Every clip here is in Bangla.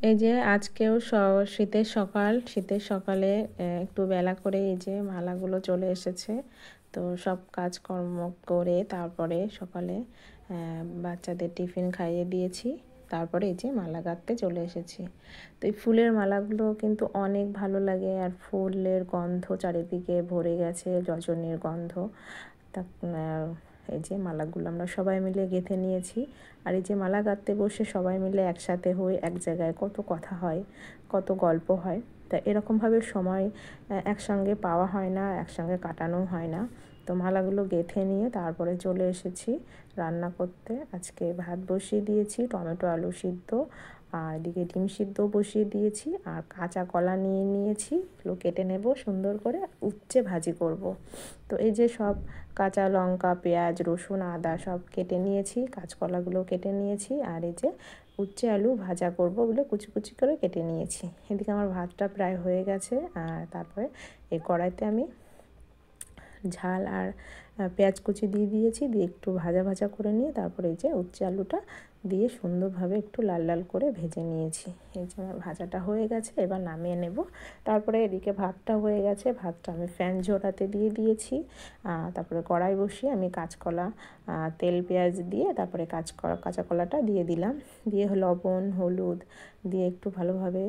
এই যে আজকেও শীতের সকালে একটু বেলা করে এই যে মালাগুলো চলে এসেছে। তো সব কাজকর্ম করে তারপরে সকালে বাচ্চাদের টিফিন খাইয়ে দিয়েছি। তারপরে এই যে মালা গাঁথতে চলে এসেছি। তো এই ফুলের মালাগুলো কিন্তু অনেক ভালো লাগে, আর ফুলের গন্ধ চারিদিকে ভরে গেছে, রজনীর গন্ধ। তা এই যে মালাগুলো আমরা সবাই মিলে গেঁথে নিয়েছি। আর এই যে মালা গাঁথতে বসে সবাই মিলে একসাথে হয়ে এক জায়গায় কত কথা হয়, কত গল্প হয়। তা এরকমভাবে সময় একসঙ্গে পাওয়া হয় না, একসঙ্গে কাটানো হয় না। তো মালাগুলো গেঁথে নিয়ে তারপরে চলে এসেছি রান্না করতে। আজকে ভাত বসিয়ে দিয়েছি, টমেটো আলু সিদ্ধ, আর এদিকে ডিম সিদ্ধ বসিয়ে দিয়েছি, আর কাঁচা কলা নিয়ে নিয়েছি, এগুলো কেটে নেব সুন্দর করে, উচ্ছে ভাজি করব। তো এই যে সব কাঁচা লঙ্কা, পেঁয়াজ, রসুন, আদা সব কেটে নিয়েছি, কাঁচকলাগুলো কেটে নিয়েছি, আর এই যে উচ্ছে আলু ভাজা করব বলে কুচি কুচি করে কেটে নিয়েছি। এদিকে আমার ভাতটা প্রায় হয়ে গেছে। আর তারপরে এই কড়াইতে আমি ঝাল আর পেঁয়াজ কুচি দিয়ে দিয়েছি, দিয়ে একটু ভাজা ভাজা করে নিয়ে তারপরে এই যে উচ্ছে আলুটা দিয়ে সুন্দরভাবে একটু লাল লাল করে ভেজে নিয়েছি। এই যে আমার ভাজাটা হয়ে গেছে, এবার নামিয়ে নেব। তারপরে এদিকে ভাতটা হয়ে গেছে, ভাতটা আমি ফ্যান ঝোড়াতে দিয়ে দিয়েছি। তারপরে কড়াই বসিয়ে আমি কাঁচকলা তেল পেঁয়াজ দিয়ে তারপরে কাঁচা কলাটা দিয়ে দিলাম, দিয়ে লবণ হলুদ দিয়ে একটু ভালোভাবে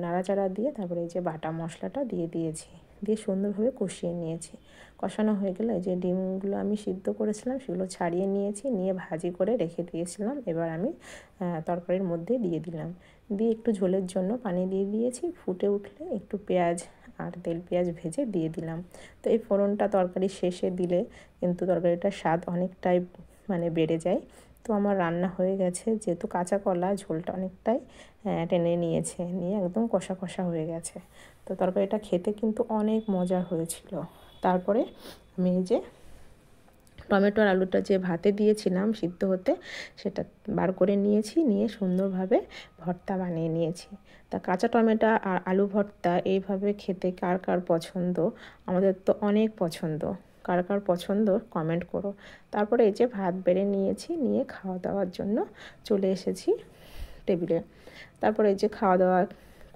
নাড়াচাড়া দিয়ে তারপরে এই যে বাটা মশলাটা দিয়ে দিয়েছি, দিয়ে সুন্দরভাবে কষিয়ে নিয়েছি। কষানো হয়ে গেলে যে ডিমগুলো আমি সিদ্ধ করেছিলাম সেগুলো ছাড়িয়ে নিয়েছি, নিয়ে ভাজি করে রেখে দিয়েছিলাম। এবার আমি তরকারির মধ্যে দিয়ে দিলাম, দিয়ে একটু ঝোলের জন্য পানি দিয়ে দিয়েছি। ফুটে উঠলে একটু পেঁয়াজ আর তেল পেঁয়াজ ভেজে দিয়ে দিলাম। তো এই ফোড়নটা তরকারির শেষে দিলে কিন্তু তরকারিটার স্বাদ অনেকটাই বেড়ে যায়। তো আমার রান্না হয়ে গেছে, যেহেতু কাঁচা কলা ঝোলটা অনেকটাই টেনে নিয়েছে, নিয়ে একদম কষা কষা হয়ে গেছে। তো তরকারিটা খেতে কিন্তু অনেক মজার হয়েছিল। তারপরে আমি এই যে টমেটো আর আলুটা যে ভাতে দিয়েছিলাম সিদ্ধ হতে, সেটা বার করে নিয়েছি, নিয়ে সুন্দরভাবে ভর্তা বানিয়ে নিয়েছি। তা কাঁচা টমেটো আর আলু ভর্তা এইভাবে খেতে কার কার পছন্দ? আমাদের তো অনেক পছন্দ। কার কার পছন্দ কমেন্ট করো। তারপরে এই যে ভাত বেড়ে নিয়েছি, নিয়ে খাওয়া দাওয়ার জন্য চলে এসেছি টেবিলে। তারপরে এই যে খাওয়া দাওয়া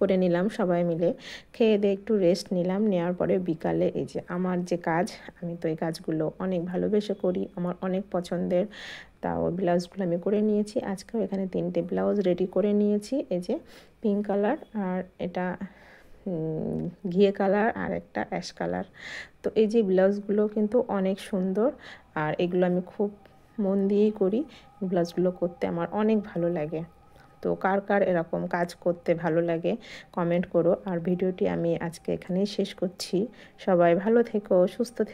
করে নিলাম সবাই মিলে, খেয়ে দিয়ে একটু রেস্ট নিলাম। নেওয়ার পরে বিকালে এই যে আমার যে কাজ, আমি তো এই কাজগুলো অনেক ভালোবেসে করি, আমার অনেক পছন্দের। তাও ব্লাউজগুলো আমি করে নিয়েছি। আজকেও এখানে 3টে ব্লাউজ রেডি করে নিয়েছি। এই যে পিঙ্ক কালার, আর এটা ঘিয়ে কালার, আর একটা অ্যাশ কালার। তো এই যে ব্লাউজগুলো কিন্তু অনেক সুন্দর, আর এগুলো আমি খুব মন দিয়েই করি। ব্লাউজগুলো করতে আমার অনেক ভালো লাগে। তো কার কার এরকম কাজ করতে ভালো লাগে কমেন্ট করো। আর ভিডিওটি আমি আজকে এখানেই শেষ করছি। সবাই ভালো থেকো, সুস্থ থেকো।